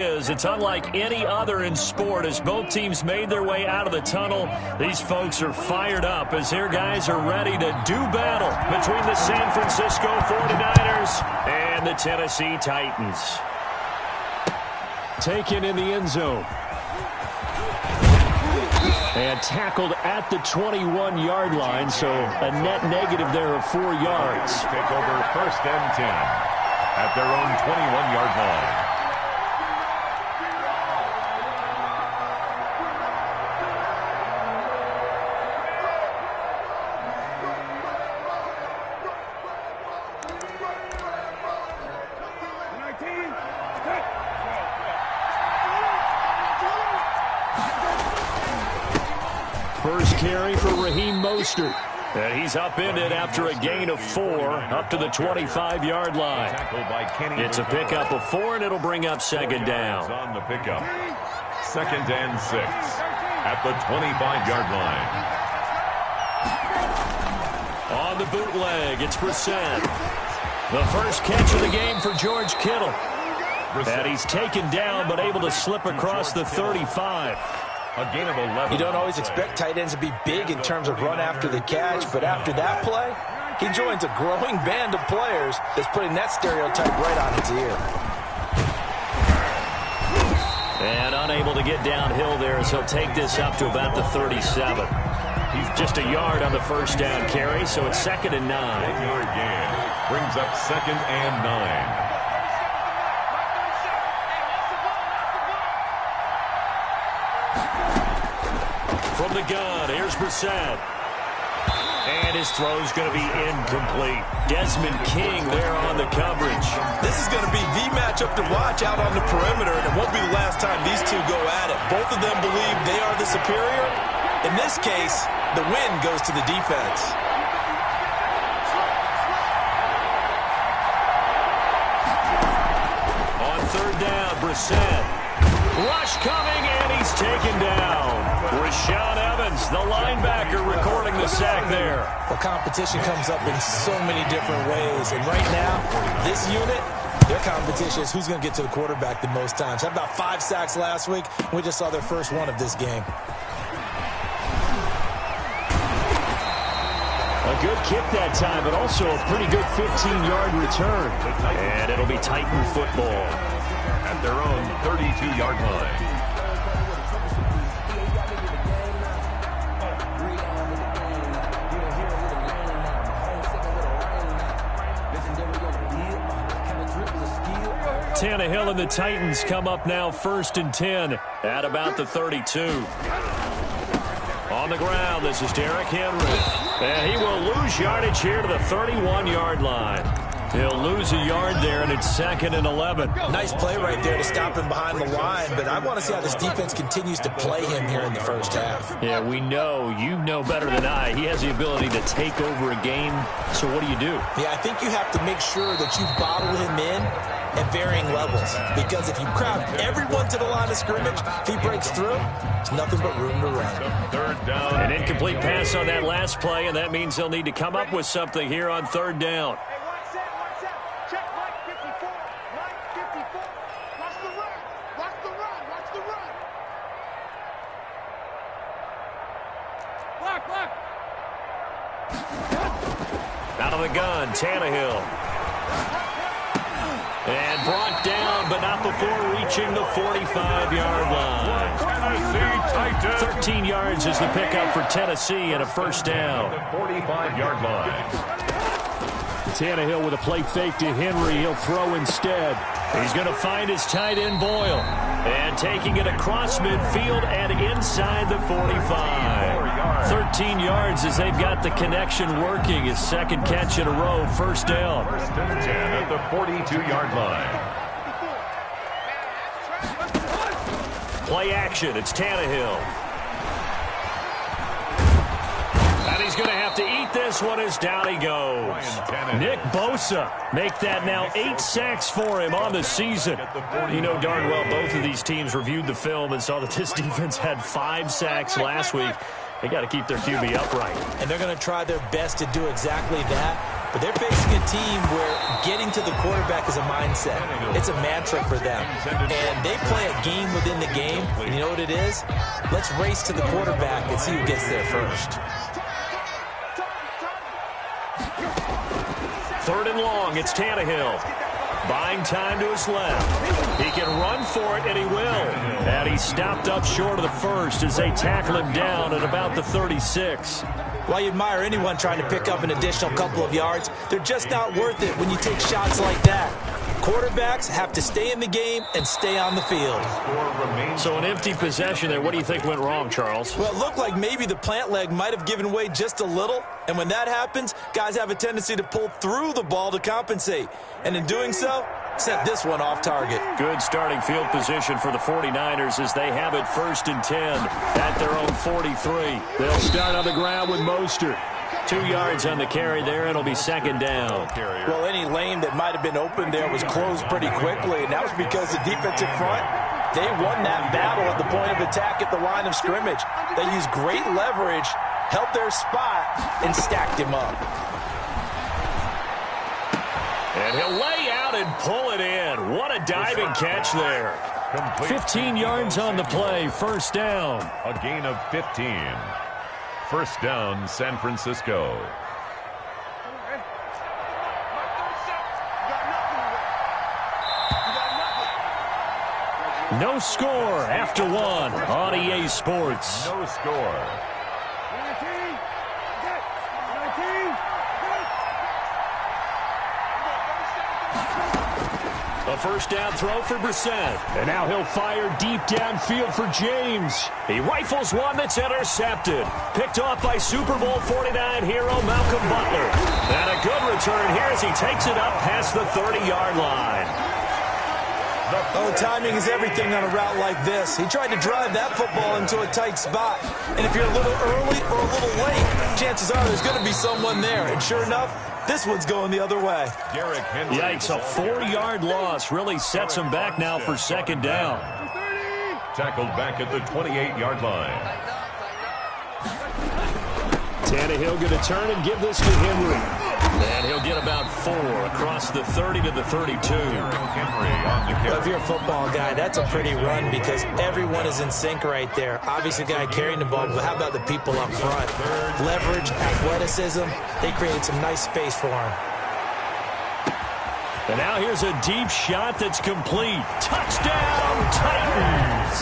It's unlike any other in sport. As both teams made their way out of the tunnel, these folks are fired up as their guys are ready to do battle between the San Francisco 49ers and the Tennessee Titans. Taken in the end zone. And tackled at the 21-yard line, so a net negative there of 4 yards. Take over 1st and 10 at their own 21-yard line. First carry for Raheem Mostert. And he's upended after a gain of 4 up to the 25-yard line. It's a pickup of 4, and it'll bring up 2nd down. On the pickup. 2nd and 6 at the 25-yard line. On the bootleg, it's Brissett. The first catch of the game for George Kittle. And he's taken down but able to slip across the 35. A gain of 11. You don't always expect tight ends to be big in terms of run after the catch, but after that play, he joins a growing band of players that's putting that stereotype right on its ear. And unable to get downhill there as he'll take this up to about the 37. He's just a yard on the first down carry, so it's 2nd and 9. 1-yard gain brings up 2nd and 9. From the gun, here's Brissett. And his throw's going to be incomplete. Desmond King there on the coverage. This is going to be the matchup to watch out on the perimeter, and it won't be the last time these two go at it. Both of them believe they are the superior. In this case, the win goes to the defense. On 3rd down, Brissett. Rush coming, and he's taken down. Rashaan Evans, the linebacker, recording the sack there. Well, competition comes up in so many different ways. And right now, this unit, their competition is who's going to get to the quarterback the most times. Had about 5 sacks last week. We just saw their first one of this game. A good kick that time, but also a pretty good 15-yard return. And it'll be Titan football at their own 32-yard line. Tannehill and the Titans come up now 1st and 10 at about the 32. On the ground, this is Derrick Henry. And he will lose yardage here to the 31-yard line. He'll lose a yard there, and it's 2nd and 11. Nice play right there to stop him behind the line, but I want to see how this defense continues to play him here in the first half. Yeah, we know, you know better than I, he has the ability to take over a game. So what do you do? Yeah, I think you have to make sure that you bottle him in at varying levels, because if you crowd everyone to the line of scrimmage, if he breaks through, there's nothing but room to run. 3rd down. An incomplete pass on that last play, and that means they'll need to come up with something here on 3rd down. Check Mike 54. Mike 54. Watch the run. Watch the run. Watch the run. Block, block. Out of the gun, Tannehill. And brought down, but not before reaching the 45-yard line. 13 yards is the pickup for Tennessee and a first down. The 45-yard line. Tannehill with a play fake to Henry. He'll throw instead. He's going to find his tight end Boyle. And taking it across midfield and inside the 45. 13 yards as they've got the connection working. His 2nd catch in a row, first down. 1st and 10 at the 42-yard line. Play action. It's Tannehill. And he's going to have to eat this one as down he goes. Nick Bosa make that now 8 sacks for him on the season. You know darn well both of these teams reviewed the film and saw that this defense had 5 sacks last week. They got to keep their QB upright. And they're going to try their best to do exactly that. But they're facing a team where getting to the quarterback is a mindset. It's a mantra for them. And they play a game within the game. And you know what it is? Let's race to the quarterback and see who gets there first. 3rd and long, it's Tannehill. Buying time to his left. He can run for it, and he will. And he stopped up short of the first as they tackle him down at about the 36. While you admire anyone trying to pick up an additional couple of yards, they're just not worth it when you take shots like that. Quarterbacks have to stay in the game and stay on the field. So an empty possession there. What do you think went wrong, Charles? Well, it looked like maybe the plant leg might have given way just a little. And when that happens, guys have a tendency to pull through the ball to compensate. And in doing so, sent this one off target. Good starting field position for the 49ers as they have it 1st and 10 at their own 43. They'll start on the ground with Mostert. 2 yards on the carry there, and it'll be 2nd down. Well, any lane that might have been open there was closed pretty quickly, and that was because the defensive front, they won that battle at the point of attack at the line of scrimmage. They used great leverage, held their spot, and stacked him up. And he'll lay out and pull it in. What a diving catch there. 15 yards on the play, 1st down. A gain of 15. 1st down, San Francisco. No score after 1 on EA Sports. No score. A 1st down throw for Brissett. And now he'll fire deep downfield for James. He rifles one that's intercepted. Picked off by Super Bowl 49 hero Malcolm Butler. And a good return here as he takes it up past the 30-yard line. Oh, timing is everything on a route like this. He tried to drive that football into a tight spot. And if you're a little early or a little late, chances are there's going to be someone there. And sure enough, this one's going the other way. Yikes, a 4-yard loss really sets him back now for 2nd down. Tackled back at the 28-yard line. Tannehill going to turn and give this to Henry. And he'll get about 4 across the 30 to the 32. Well, if you're a football guy, that's a pretty run because everyone is in sync right there. Obviously, the guy carrying the ball, but how about the people up front? Leverage, athleticism, they created some nice space for him. And now here's a deep shot that's complete. Touchdown, Titans!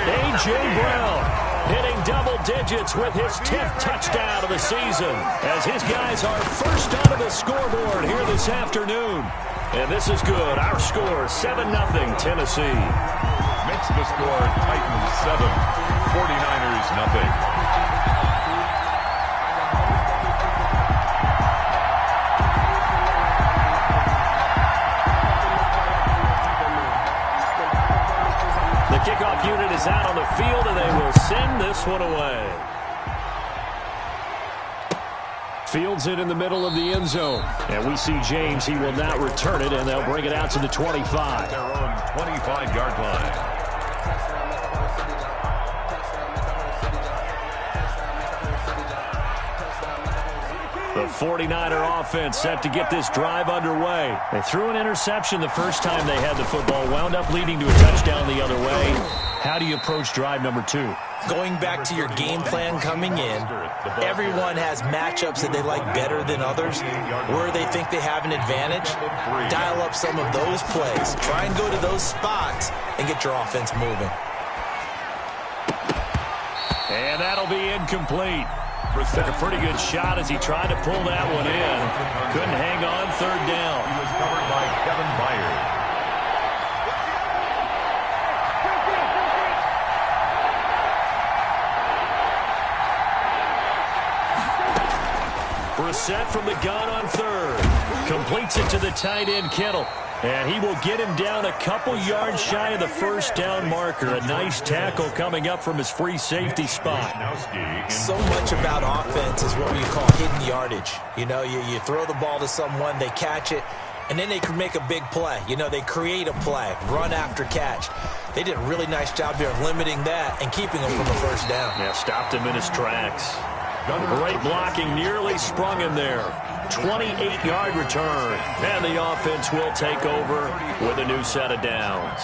A.J. Brown hitting double digits with his 10th touchdown of the season as his guys are first onto the scoreboard here this afternoon. And this is good. Our score, 7-0 Tennessee. Makes the score Titans 7, 49ers nothing. Kickoff unit is out on the field, and they will send this one away. Fields it in the middle of the end zone. And we see James. He will not return it, and they'll bring it out to the 25. Their own 25-yard line. The 49er offense set to get this drive underway. They threw an interception the first time they had the football, wound up leading to a touchdown the other way. How do you approach drive number 2? Going back to your game plan coming in, everyone has matchups that they like better than others, where they think they have an advantage. Dial up some of those plays. Try and go to those spots and get your offense moving. And that'll be incomplete. Took a pretty good shot as he tried to pull that one in. Couldn't hang on, 3rd down. He was covered by Kevin Byard. Brissett from the gun on 3rd. Completes it to the tight end, Kittle. And he will get him down a couple yards shy of the 1st down marker. A nice tackle coming up from his free safety spot. So much about offense is what we call hidden yardage. You know, you throw the ball to someone, they catch it, and then they can make a big play. You know, they create a play, run after catch. They did a really nice job there of limiting that and keeping him from a 1st down. Yeah, stopped him in his tracks. Great blocking, nearly sprung him there. 28-yard return. And the offense will take over with a new set of downs.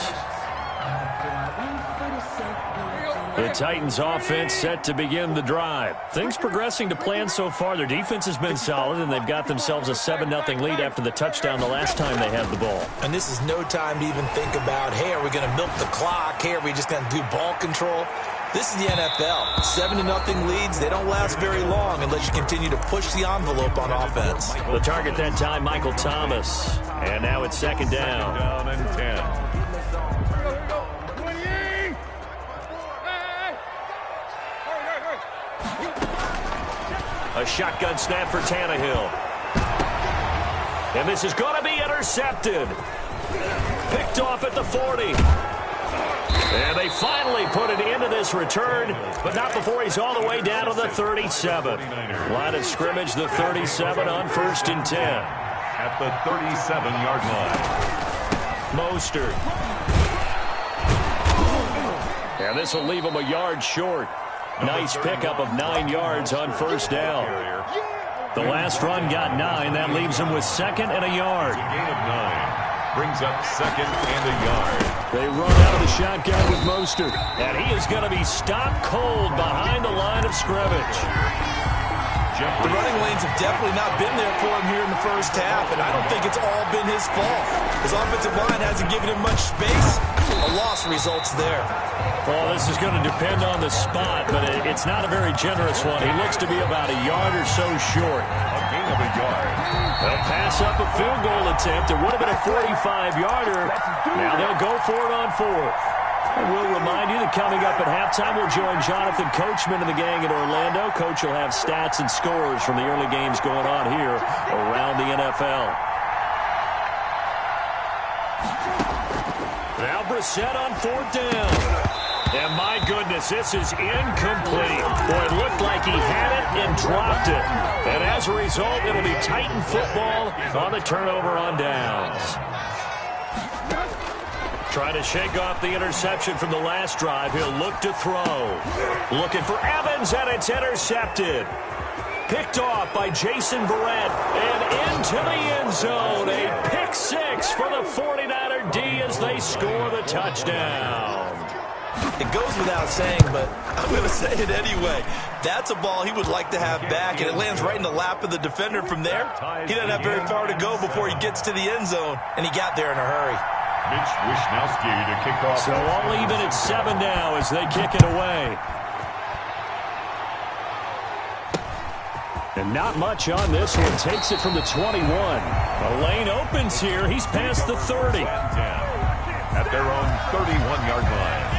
The Titans offense set to begin the drive. Things progressing to plan so far. Their defense has been solid, and they've got themselves a 7-0 lead after the touchdown the last time they had the ball. And this is no time to even think about, hey, are we going to milk the clock? Hey, are we just going to do ball control? This is the NFL. 7-0 leads, they don't last very long unless you continue to push the envelope on offense. The target that time, Michael Thomas. And now it's second down. Down and 10. A shotgun snap for Tannehill. And this is going to be intercepted. Picked off at the 40. And they finally put an end to this return, but not before he's all the way down to the 37. Line of scrimmage, the 37 on 1st and 10. At the 37-yard line. Mostert. And this will leave him a yard short. Nice pickup of 9 yards on 1st down. The last run got 9. That leaves him with 2nd and a yard. Gain of 9. Brings up 2nd and a yard. They run out of the shotgun with Mostert. And he is going to be stopped cold behind the line of scrimmage. The running lanes have definitely not been there for him here in the first half, and I don't think it's all been his fault. His offensive line hasn't given him much space. A loss results there. Well, this is going to depend on the spot, but it's not a very generous one. He looks to be about a yard or so short. A gain of a yard. They'll pass up a field goal attempt. It would have been a 45-yarder. Now they'll go for it on 4th. And we'll remind you that coming up at halftime, we'll join Jonathan Coachman and the gang in Orlando. Coach will have stats and scores from the early games going on here around the NFL. Now Brissett on 4th down. And my goodness, this is incomplete. Boy, it looked like he had it and dropped it. And as a result, it'll be Titan football on the turnover on downs. Trying to shake off the interception from the last drive. He'll look to throw. Looking for Evans, and it's intercepted. Picked off by Jason Verrett. And into the end zone. A pick 6 for the 49er D as they score the touchdown. It goes without saying, but I'm going to say it anyway. That's a ball he would like to have back, and it lands right in the lap of the defender from there. He doesn't have very far to go before he gets to the end zone, and he got there in a hurry. Mitch Wishnowsky to kick off. So all even at 7 now as they kick it away. And not much on this one. Takes it from the 21. The lane opens here. He's past the 30. At their own 31-yard line.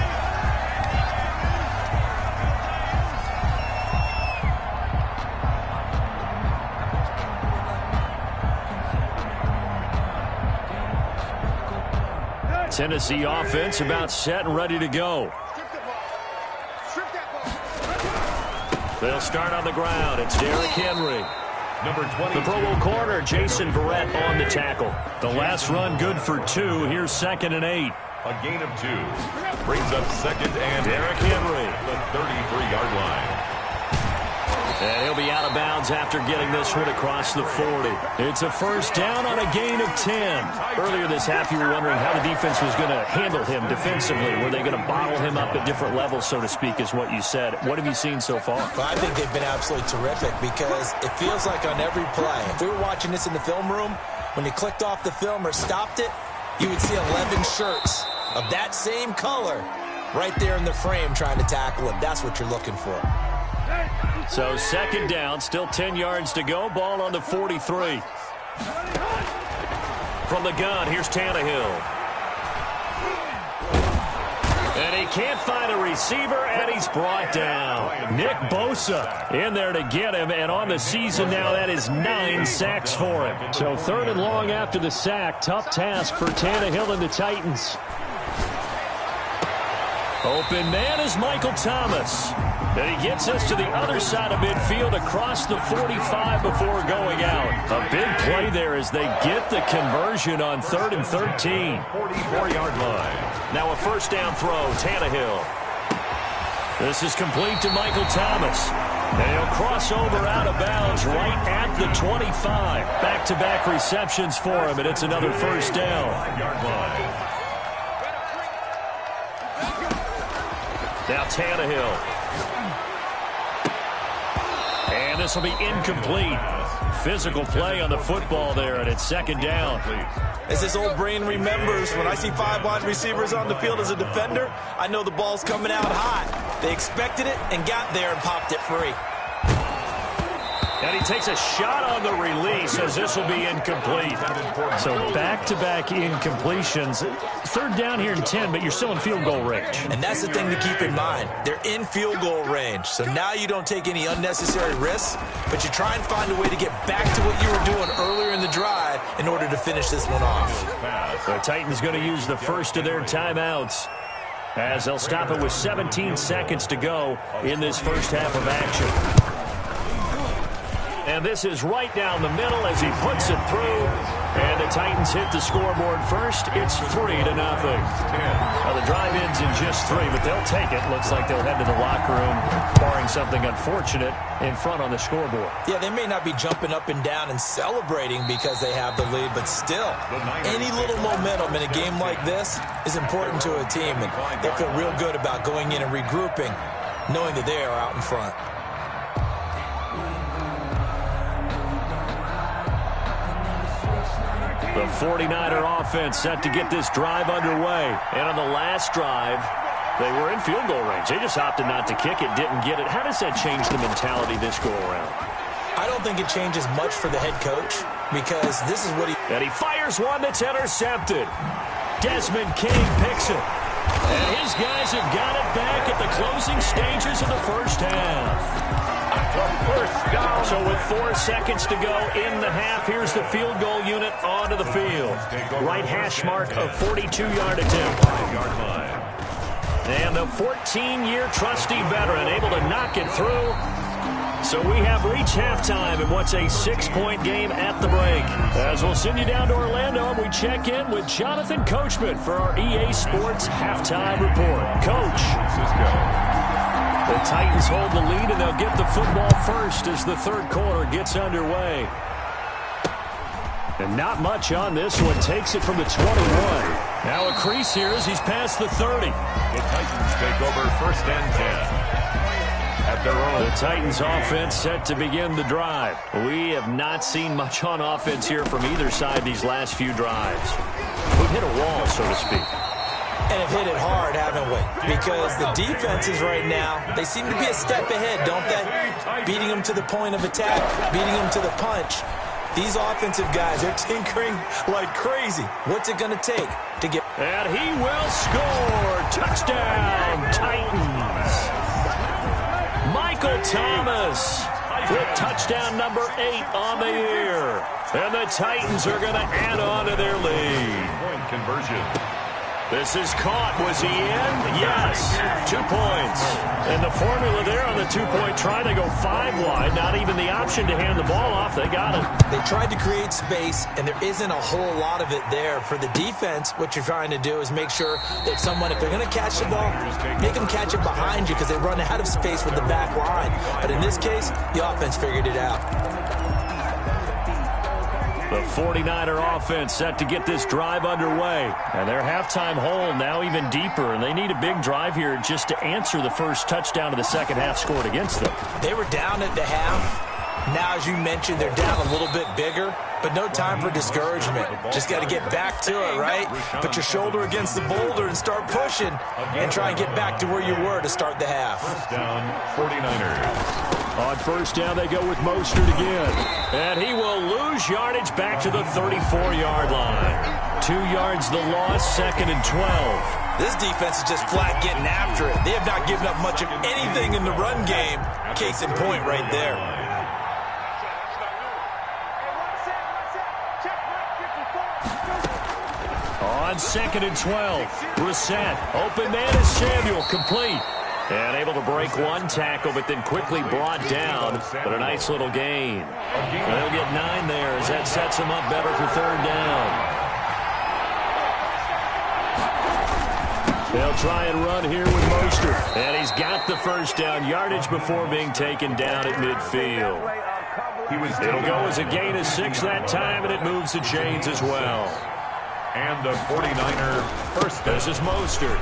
Tennessee offense about set and ready to go. They'll start on the ground. It's Derrick Henry. Number 20. The Pro Bowl corner, Jason Verrett, on the tackle. The last run good for 2. Here's 2nd and 8. A gain of 2. Brings up 2nd and Derrick Henry. The 33-yard line. And he'll be out of bounds after getting this one across the 40. It's a first down on a gain of 10. Earlier this half, you were wondering how the defense was going to handle him defensively. Were they going to bottle him up at different levels, so to speak, is what you said. What have you seen so far? Well, I think they've been absolutely terrific because it feels like on every play, if we were watching this in the film room, when you clicked off the film or stopped it, you would see 11 shirts of that same color right there in the frame trying to tackle him. That's what you're looking for. So 2nd down, still 10 yards to go. Ball on the 43. From the gun, here's Tannehill. And he can't find a receiver, and he's brought down. Nick Bosa in there to get him, and on the season now, that is 9 sacks for him. So 3rd and long after the sack. Tough task for Tannehill and the Titans. Open man is Michael Thomas. And he gets us to the other side of midfield across the 45 before going out. A big play there as they get the conversion on 3rd and 13. 44-yard line. Now a first down throw, Tannehill. This is complete to Michael Thomas. And he'll cross over out of bounds right at the 25. Back-to-back receptions for him, and it's another first down. Now Tannehill. And this will be incomplete. Physical play on the football there, and it's second down. As this old brain remembers, when I see 5 wide receivers on the field as a defender, I know the ball's coming out hot. They expected it and got there and popped it free. And he takes a shot on the release as this will be incomplete. So back-to-back incompletions. Third down here and 10, but you're still in field goal range. And that's the thing to keep in mind. They're in field goal range. So now you don't take any unnecessary risks, but you try and find a way to get back to what you were doing earlier in the drive in order to finish this one off. The Titans going to use the first of their timeouts as they'll stop it with 17 seconds to go in this first half of action. And this is right down the middle as he puts it through. And the Titans hit the scoreboard first. It's 3-0. Now the drive ends in just 3, but they'll take it. Looks like they'll head to the locker room, barring something unfortunate in front on the scoreboard. Yeah, they may not be jumping up and down and celebrating because they have the lead, but still, any little momentum in a game like this is important to a team. And they'll feel real good about going in and regrouping, knowing that they are out in front. The 49er offense set to get this drive underway. And on the last drive, they were in field goal range. They just opted not to kick it, didn't get it. How does that change the mentality this go-around? I don't think it changes much for the head coach because this is what he... And he fires one that's intercepted. Desmond King picks it. And his guys have got it back at the closing stages of the first half. So with 4 seconds to go in the half, here's the field goal unit onto the field. Right hash mark of 42-yard attempt. And the 14-year trusty veteran able to knock it through. So we have reached halftime in what's a 6-point game at the break. As we'll send you down to Orlando, and we check in with Jonathan Coachman for our EA Sports Halftime Report. Coach. The Titans hold the lead, and they'll get the football first as the third quarter gets underway. And not much on this one. Takes it from the 21. Now a crease here as he's past the 30. The Titans take over first and 10. At their own. The Titans offense set to begin the drive. We have not seen much on offense here from either side these last few drives. We've hit a wall, so to speak. And have hit it hard, haven't we? Because the defenses right now, they seem to be a step ahead, don't they? Beating them to the point of attack, beating them to the punch. These offensive guys, they're tinkering like crazy. What's it going to take to get... And he will score. Touchdown, Titans. Michael Thomas with touchdown number 8 on the year. And the Titans are going to add on to their lead. Point conversion. This is caught. Was he in? Yes. 2 points. And the formula there on the 2-point try to go 5 wide. Not even the option to hand the ball off. They got it. They tried to create space, and there isn't a whole lot of it there. For the defense, what you're trying to do is make sure that someone, if they're going to catch the ball, make them catch it behind you because they run out of space with the back line. But in this case, the offense figured it out. The 49er offense set to get this drive underway. And their halftime hole now even deeper. And they need a big drive here just to answer the first touchdown of the second half scored against them. They were down at the half. Now, as you mentioned, they're down a little bit bigger. But no time for discouragement. Just got to get back to it, right? Put your shoulder against the boulder and start pushing. And try and get back to where you were to start the half. First down, 49ers. On first down, they go with Mostert again. And he will lose yardage back to the 34-yard line. 2 yards the loss, second and 12. This defense is just flat getting after it. They have not given up much of anything in the run game. Case in point right there. On second and 12, Brissett. Open man is Samuel, complete. And able to break one tackle, but then quickly brought down. But a nice little gain. They'll get 9 there as that sets them up better for third down. They'll try and run here with Mostert. And he's got the first down yardage before being taken down at midfield. It'll go as a gain of 6 that time, and it moves the chains as well. And the 49er first down. This is Mostert.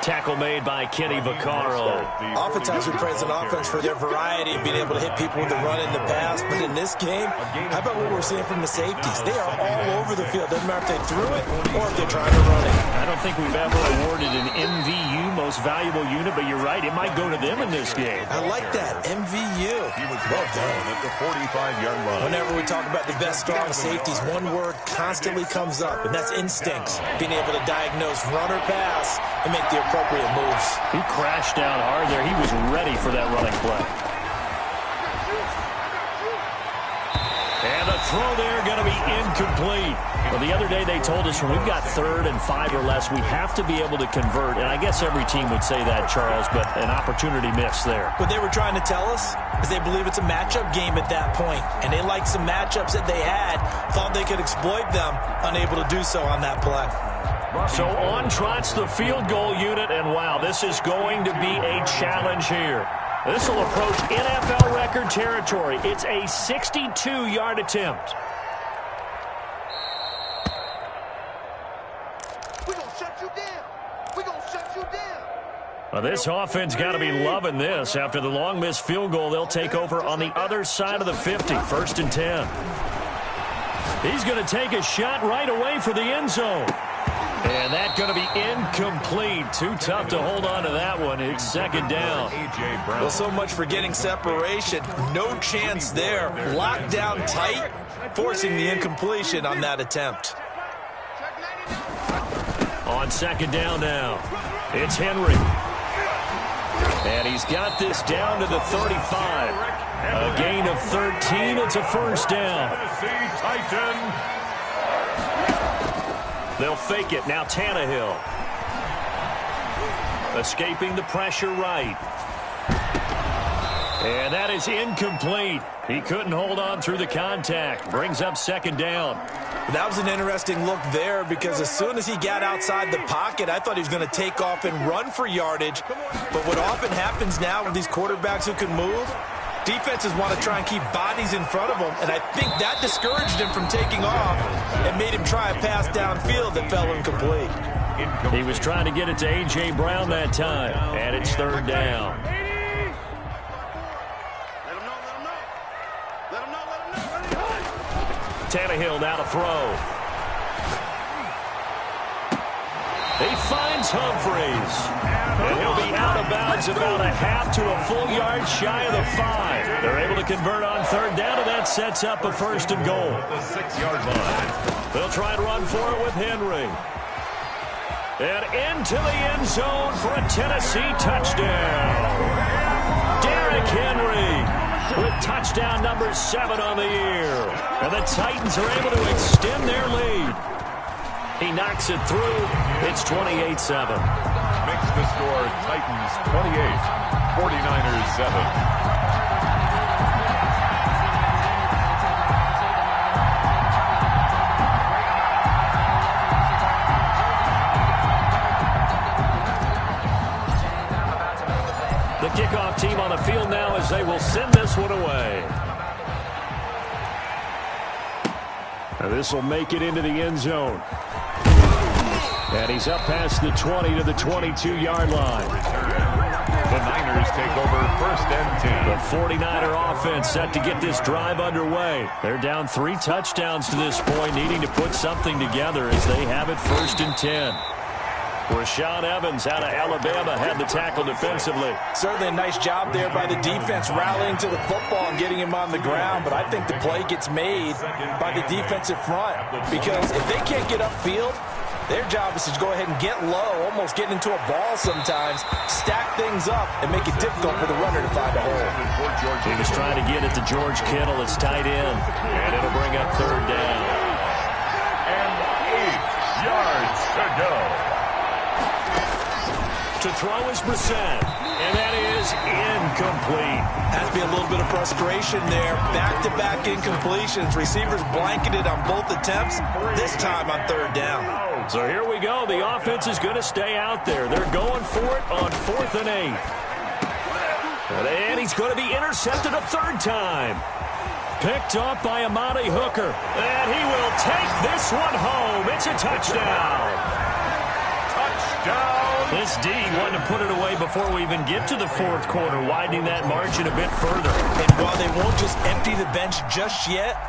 Tackle made by Kenny Vaccaro. Oftentimes we praise an offense for their variety of being able to hit people with the run in the pass. But in this game, how about what we're seeing from the safeties? They are all over the field. Doesn't matter if they threw it or if they're trying to run it. I don't think we've ever awarded an MVU, most valuable unit, but you're right, it might go to them in this game. I like that, MVU. Well done. At the 45-yard line. Whenever we talk about the best strong safeties, one word constantly comes up, and that's instincts. Being able to diagnose run or pass and make the appropriate moves. He crashed down hard there. He was ready for that running play. And the throw there going to be incomplete. Well, the other day they told us when we've got 3rd and 5 or less, we have to be able to convert. And I guess every team would say that, Charles, but an opportunity missed there. What they were trying to tell us is they believe it's a matchup game at that point. And they liked some matchups that they had, thought they could exploit them, unable to do so on that play. So on trots the field goal unit, and wow, this is going to be a challenge here. This will approach NFL record territory. It's a 62-yard attempt. We're going to shut you down. We're going to shut you down. Well, this offense got to be loving this. After the long missed field goal, they'll take over on the other side of the 50, 1st and 10. He's going to take a shot right away for the end zone. And that's going to be incomplete. Too tough to hold on to that one. It's 2nd down. Well, so much for getting separation. No chance there. Locked down tight, forcing the incompletion on that attempt. On 2nd down now, it's Henry. And he's got this down to the 35. A gain of 13. It's a 1st down. Titan. They'll fake it. Now Tannehill. Escaping the pressure right. And that is incomplete. He couldn't hold on through the contact. Brings up 2nd down. That was an interesting look there because as soon as he got outside the pocket, I thought he was going to take off and run for yardage. But what often happens now with these quarterbacks who can move, defenses want to try and keep bodies in front of them, and I think that discouraged him from taking off and made him try a pass downfield that fell incomplete. He was trying to get it to A.J. Brown that time, and it's 3rd down. Tannehill now to throw. He finds Humphreys. And he'll be out of bounds about a half to a full yard shy of the 5. They're able to convert on 3rd down, and that sets up a 1st and goal. The 6-yard line. They'll try and run for it with Henry. And into the end zone for a Tennessee touchdown. Derrick Henry with touchdown number 7 on the year. And the Titans are able to extend their lead. He knocks it through. It's 28-7. Makes the score Titans 28, 49ers 7. The kickoff team on the field now as they will send this one away. Now this will make it into the end zone. And he's up past the 20 to the 22-yard line. The Niners take over 1st and 10. The 49er offense set to get this drive underway. They're down 3 touchdowns to this point, needing to put something together as they have it 1st and 10. Rashaan Evans out of Alabama had the tackle defensively. Certainly a nice job there by the defense rallying to the football and getting him on the ground, but I think the play gets made by the defensive front because if they can't get upfield, their job is to go ahead and get low, almost get into a ball sometimes, stack things up, and make it difficult for the runner to find a hole. He was trying to get it to George Kittle, his tight end, and it'll bring up 3rd down. And 8 yards to go. To throw is Brissett, and that is incomplete. Has to be a little bit of frustration there. Back-to-back incompletions. Receivers blanketed on both attempts, this time on 3rd down. So here we go. The offense is going to stay out there. They're going for it on 4th and 8. And he's going to be intercepted a third time. Picked off by Amani Hooker. And he will take this one home. It's a touchdown. Touchdown. This D wanted to put it away before we even get to the 4th quarter, widening that margin a bit further. And while they won't just empty the bench just yet,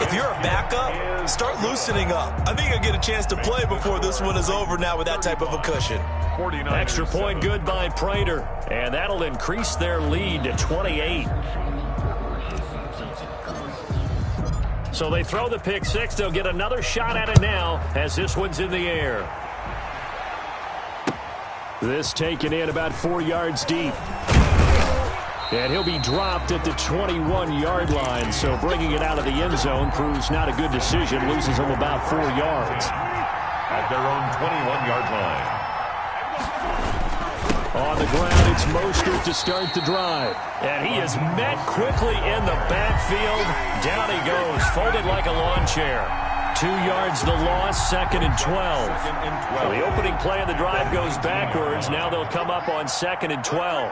if you're a backup, start loosening up. I think you'll get a chance to play before this one is over now with that type of a cushion. Extra point good by Prater, and that'll increase their lead to 28. So they throw the pick six. They'll get another shot at it now as this one's in the air. This taken in about 4 yards deep. And he'll be dropped at the 21-yard line, so bringing it out of the end zone proves not a good decision. Loses him about 4 yards. At their own 21-yard line. On the ground, it's Mostert to start the drive. And he is met quickly in the backfield. Down he goes, folded like a lawn chair. 2 yards the loss, 2nd and 12. So the opening play of the drive goes backwards. Now they'll come up on 2nd and 12.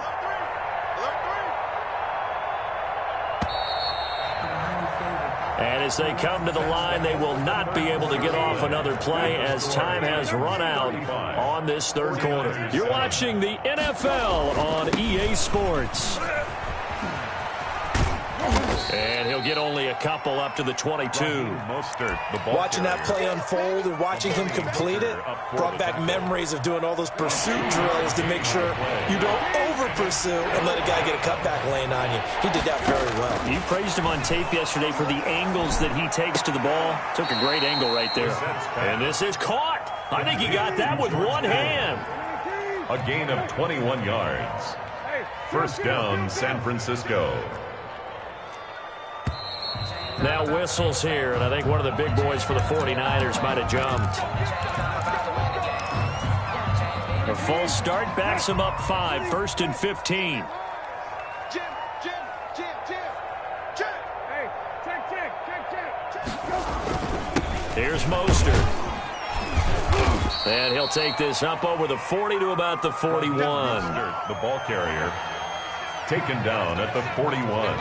And as they come to the line, they will not be able to get off another play as time has run out on this 3rd quarter. You're watching the NFL on EA Sports. And he'll get only a couple up to the 22. Watching that play unfold and watching him complete it brought back memories of doing all those pursuit drills to make sure you don't over-pursue and let a guy get a cutback lane on you. He did that very well. You praised him on tape yesterday for the angles that he takes to the ball. Took a great angle right there. And this is caught. I think he got that with one hand. A gain of 21 yards. First down, San Francisco. Now whistles here, and I think one of the big boys for the 49ers might have jumped. A full start backs him up 5, 1st and 15. Jim. Hey, check. Here's Mostert. And he'll take this up over the 40 to about the 41. The ball carrier taken down at the 41.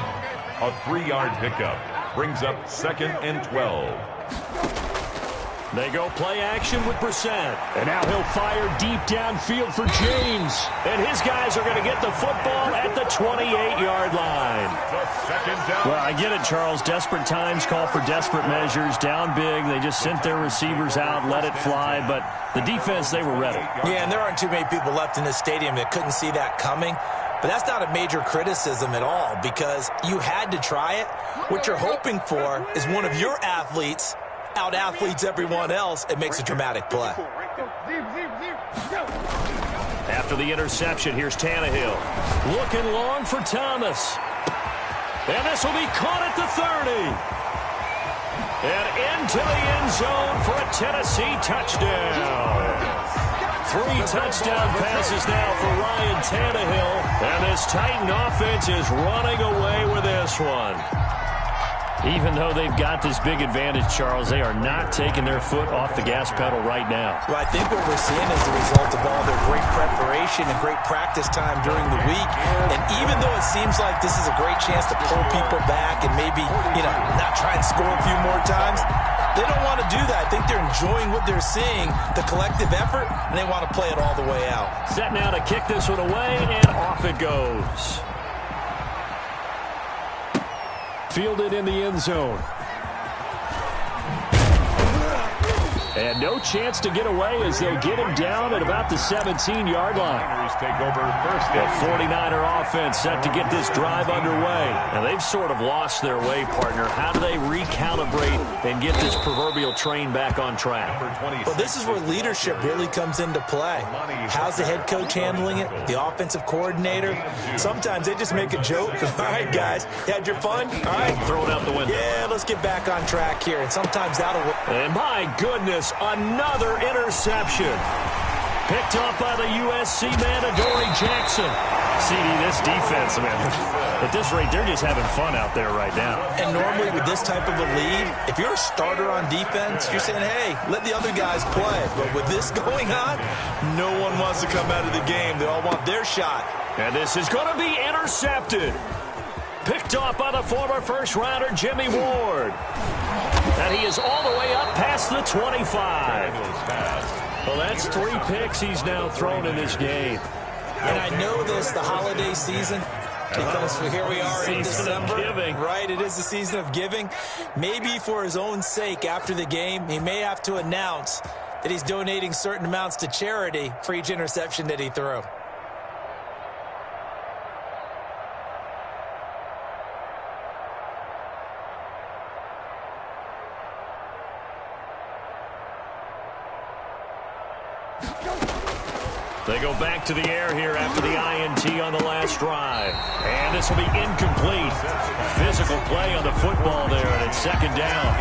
A 3-yard pickup. Brings up 2nd and 12. They go play action with Brissett. And now he'll fire deep downfield for James. And his guys are going to get the football at the 28-yard line. Well, I get it, Charles. Desperate times call for desperate measures. Down big. They just sent their receivers out, let it fly. But the defense, they were ready. Yeah, and there aren't too many people left in this stadium that couldn't see that coming. But that's not a major criticism at all because you had to try it. What you're hoping for is one of your athletes out-athletes everyone else and makes a dramatic play. After the interception, here's Tannehill. Looking long for Thomas. And this will be caught at the 30. And into the end zone for a Tennessee touchdown. 3 touchdown passes now for Ryan Tannehill. And this Titan offense is running away with this one. Even though they've got this big advantage, Charles, they are not taking their foot off the gas pedal right now. Well, I think what we're seeing is the result of all their great preparation and great practice time during the week. And even though it seems like this is a great chance to pull people back and maybe, not try and score a few more times, they don't want to do that. I think they're enjoying what they're seeing, the collective effort, and they want to play it all the way out. Set now to kick this one away, and off it goes. Fielded in the end zone. And no chance to get away as they'll get him down at about the 17-yard line. Take over first. The 49er offense set to get this drive underway. Now, they've sort of lost their way, partner. How do they recalibrate and get this proverbial train back on track? Well, this is where leadership really comes into play. How's the head coach handling it? The offensive coordinator? Sometimes they just make a joke. All right, guys, you had your fun? All right. Throw it out the window. Yeah, let's get back on track here. And sometimes that'll work. And my goodness, another interception. Picked off by the USC man, Adoree Jackson. CD, this defense, man, at this rate, they're just having fun out there right now. And normally with this type of a lead, if you're a starter on defense, you're saying, hey, let the other guys play. But with this going on, no one wants to come out of the game. They all want their shot. And this is going to be intercepted. Picked off by the former first-rounder, Jimmy Ward. And he is all the way up past the 25. Well, that's 3 picks he's now thrown in this game. And I know this, the holiday season, because here we are in December. Right, it is the season of giving. Maybe for his own sake after the game, he may have to announce that he's donating certain amounts to charity for each interception that he threw. They go back to the air here after the INT on the last drive. And this will be incomplete. Physical play on the football there, and it's second down.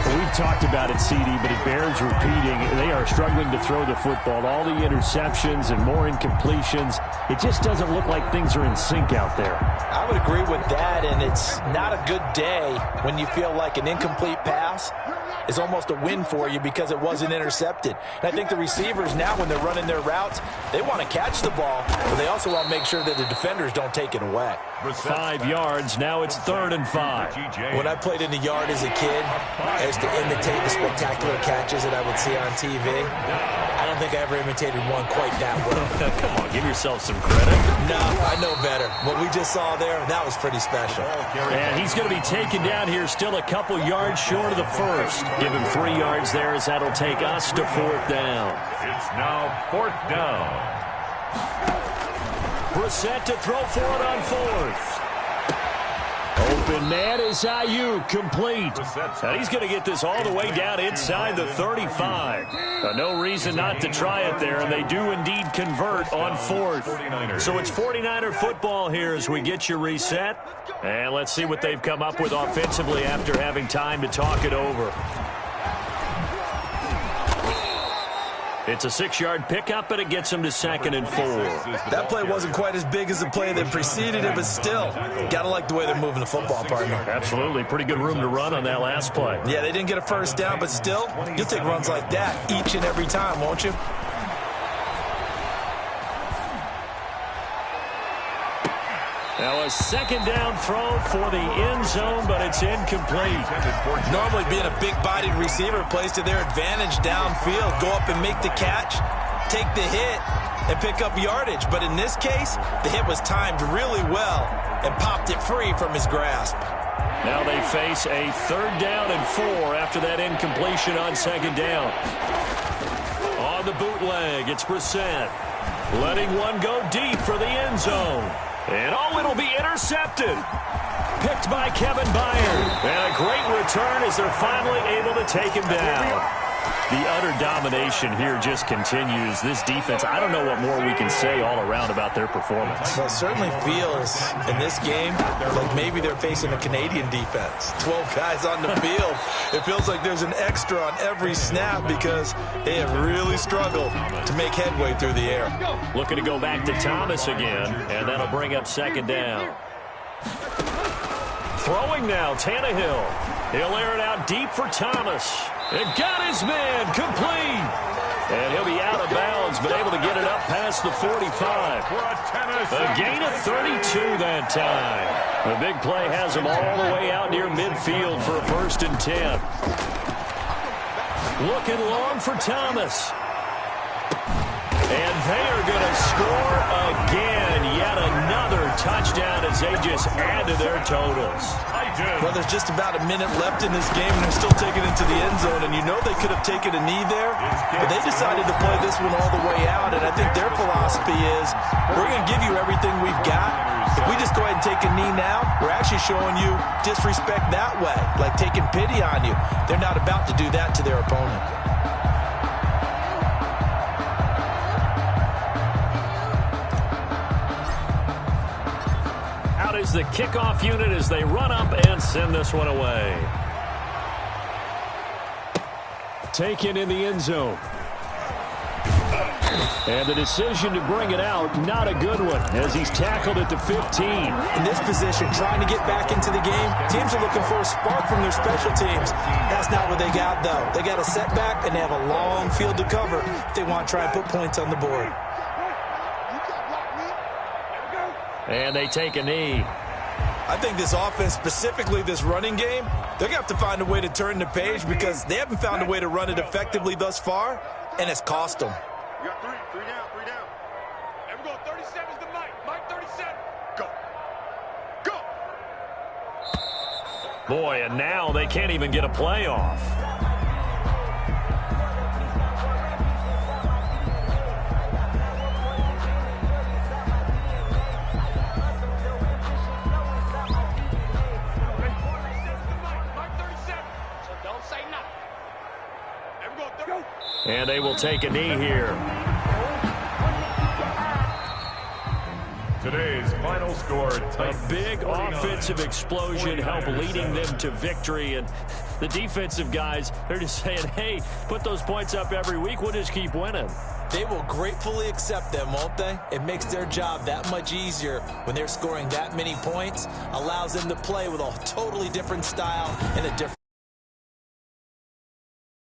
Well, we've talked about it, CD, but it bears repeating. They are struggling to throw the football. All the interceptions and more incompletions. It just doesn't look like things are in sync out there. I would agree with that, and it's not a good day when you feel like an incomplete pass is almost a win for you because it wasn't intercepted. And I think the receivers now, when they're running their routes, they want to catch the ball, but they also want to make sure that the defenders don't take it away. 5 yards. Now it's 3rd and 5. When I played in the yard as a kid, I used to imitate the spectacular catches that I would see on TV. I don't think I ever imitated one quite that well. Come on, give yourself some credit. No, I know better. What we just saw there, that was pretty special. And he's going to be taken down here, still a couple yards short of the first. Give him 3 yards there, as that'll take us to 4th down. It's now 4th down. Brissett to throw for it on 4th. Open man is Ayuk, complete. And he's going to get this all the way down inside the 35. No reason not to try it there, and they do indeed convert on 4th. So it's 49er football here as we get you reset. And let's see what they've come up with offensively after having time to talk it over. It's a 6-yard pickup, and it gets them to 2nd and 4. That play wasn't quite as big as the play that preceded it, but still, got to like the way they're moving the football, partner. Absolutely. Pretty good room to run on that last play. Yeah, they didn't get a first down, but still, you'll take runs like that each and every time, won't you? Now a 2nd down throw for the end zone, but it's incomplete. Normally being a big-bodied receiver plays to their advantage downfield. Go up and make the catch, take the hit, and pick up yardage. But in this case, the hit was timed really well and popped it free from his grasp. Now they face a 3rd down and 4 after that incompletion on 2nd down. On the bootleg, it's Brissett. Letting one go deep for the end zone. And it'll be intercepted. Picked by Kevin Byard. And a great return as they're finally able to take him down. The utter domination here just continues. This defense, I don't know what more we can say all around about their performance. Well, it certainly feels in this game like maybe they're facing a Canadian defense. 12 guys on the field. It feels like there's an extra on every snap because they have really struggled to make headway through the air. Looking to go back to Thomas again, and that'll bring up 2nd down. Throwing now, Tannehill. He'll air it out deep for Thomas. And got his man complete. And he'll be out of bounds, but able to get it up past the 45. A gain of 32 that time. The big play has him all the way out near midfield for a 1st and 10. Looking long for Thomas. And they are going to score again. Yet another touchdown as they just add to their totals. Well, there's just about a minute left in this game, and they're still taking it to the end zone. And you know they could have taken a knee there, but they decided to play this one all the way out. And I think their philosophy is, we're going to give you everything we've got. If we just go ahead and take a knee now, we're actually showing you disrespect that way, like taking pity on you. They're not about to do that to their opponent. Is the kickoff unit as they run up and send this one away. Taken in the end zone. And the decision to bring it out, not a good one, as he's tackled at the 15. In this position, trying to get back into the game, teams are looking for a spark from their special teams. That's not what they got, though. They got a setback, and they have a long field to cover if they want to try and put points on the board. And they take a knee. I think this offense, specifically this running game, they're going to have to find a way to turn the page because they haven't found a way to run it effectively thus far, and it's cost them. You got three down. And we're going 37's to Mike. Mike 37. Go. Go. Boy, and now they can't even get a play off. And they will take a knee here. Today's final score. A big offensive explosion helped leading them to victory. And the defensive guys, they're just saying, hey, put those points up every week. We'll just keep winning. They will gratefully accept them, won't they? It makes their job that much easier when they're scoring that many points. Allows them to play with a totally different style and a different